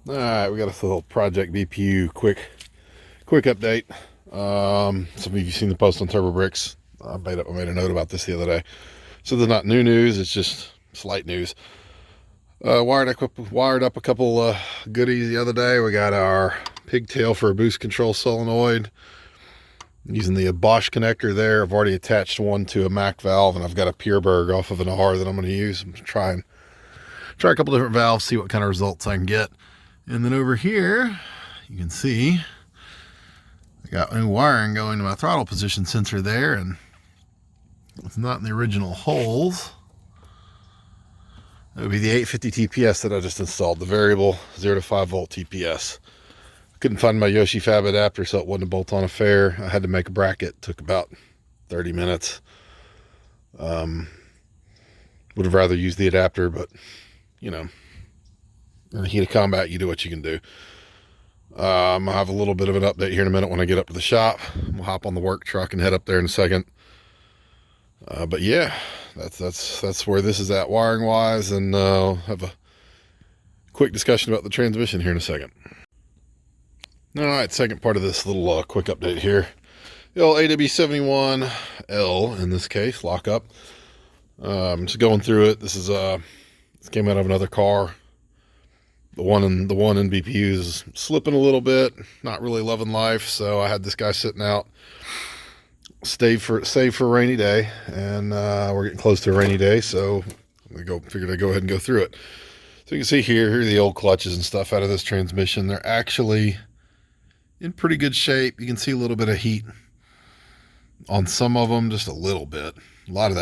All right, we got a little Project BPU quick update. Some of you seen the post on Turbo Bricks. I made a note about this the other day. So there's not new news; it's just slight news. Wired up a couple goodies the other day. We got our pigtail for a boost control solenoid. Using the Bosch connector there. I've already attached one to a Mac valve, and I've got a Pureberg off of an AR that I'm going to use. I'm try a couple different valves, see what kind of results I can get. And then over here, you can see I got new wiring going to my throttle position sensor there, and it's not in the original holes. It would be the 850 TPS that I just installed, the variable 0 to 5 volt TPS. Couldn't find my Yoshi Fab adapter, so it wasn't a bolt-on affair. I had to make a bracket. Took about 30 minutes. Would have rather used the adapter, but you know, in the heat of combat, you do what you can do. I'll have a little bit of an update here in a minute when I get up to the shop. We'll hop on the work truck and head up there in a second. But yeah, that's where this is at wiring wise, and I'll have a quick discussion about the transmission here in a second. All right, second part of this little quick update here. The old AW71L in this case, lockup. Just going through it. This came out of another car. The one in BPU is slipping a little bit, not really loving life. So I had this guy sitting out, save for a rainy day, and we're getting close to a rainy day, so figured I'd go ahead and go through it. So you can see here are the old clutches and stuff out of this transmission. They're actually in pretty good shape. You can see a little bit of heat on some of them, just a little bit. A lot of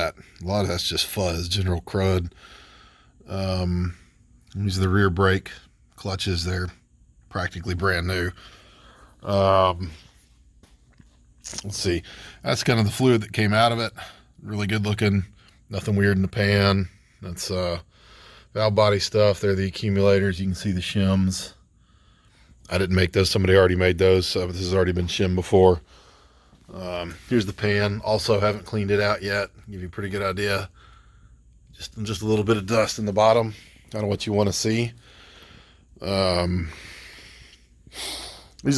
that's just fuzz, general crud. These are the rear brake clutches. They're practically brand new. Let's see. That's kind of the fluid that came out of it. Really good looking. Nothing weird in the pan. That's valve body stuff. They're the accumulators. You can see the shims. I didn't make those. Somebody already made those. So this has already been shimmed before. Here's the pan. Also haven't cleaned it out yet. Give you a pretty good idea. Just a little bit of dust in the bottom. Kind of what you want to see. These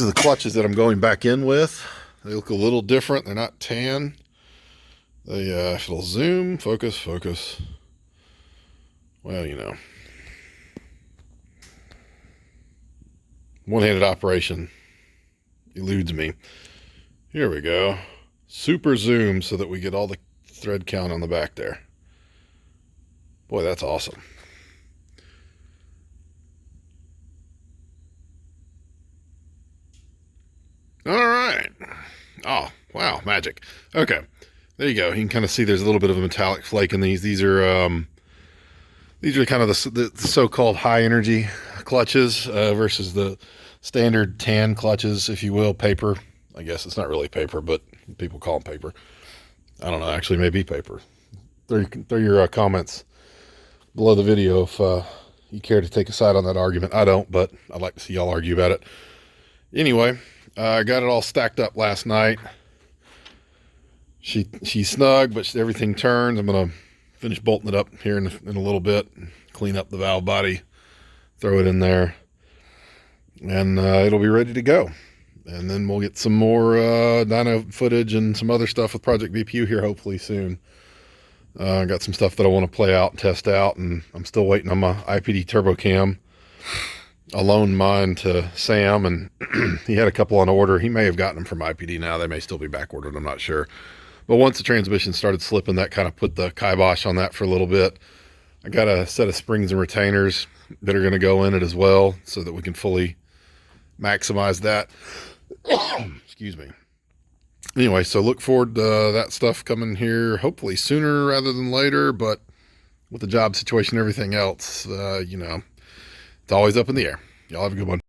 are the clutches that I'm going back in with. They look a little different. They're not tan. They if it'll zoom, focus. Well, you know, one-handed operation eludes me. Here we go. Super zoom so that we get all the thread count on the back there. Boy, that's awesome. All right. Oh, wow, magic. Okay, there you go. You can kind of see there's a little bit of a metallic flake in these. These are kind of the so-called high energy clutches versus the standard tan clutches, if you will, paper. I guess it's not really paper, but people call them paper. I don't know. Actually, maybe paper. Throw your comments below the video if you care to take a side on that argument. I don't, but I'd like to see y'all argue about it. Anyway, I got it all stacked up last night. She's snug, but everything turns. I'm gonna finish bolting it up here in a little bit, clean up the valve body, throw it in there, and it'll be ready to go. And then we'll get some more dyno footage and some other stuff with Project BPU here hopefully soon. I got some stuff that I want to play out and test out, and I'm still waiting on my IPD turbo cam. I loaned mine to Sam, and he had a couple on order. He may have gotten them from IPD now. They may still be back ordered. I'm not sure. But once the transmission started slipping, that kind of put the kibosh on that for a little bit. I got a set of springs and retainers that are going to go in it as well so that we can fully maximize that. Excuse me. Anyway, so look forward to that stuff coming here hopefully sooner rather than later. But with the job situation and everything else, you know, it's always up in the air. Y'all have a good one.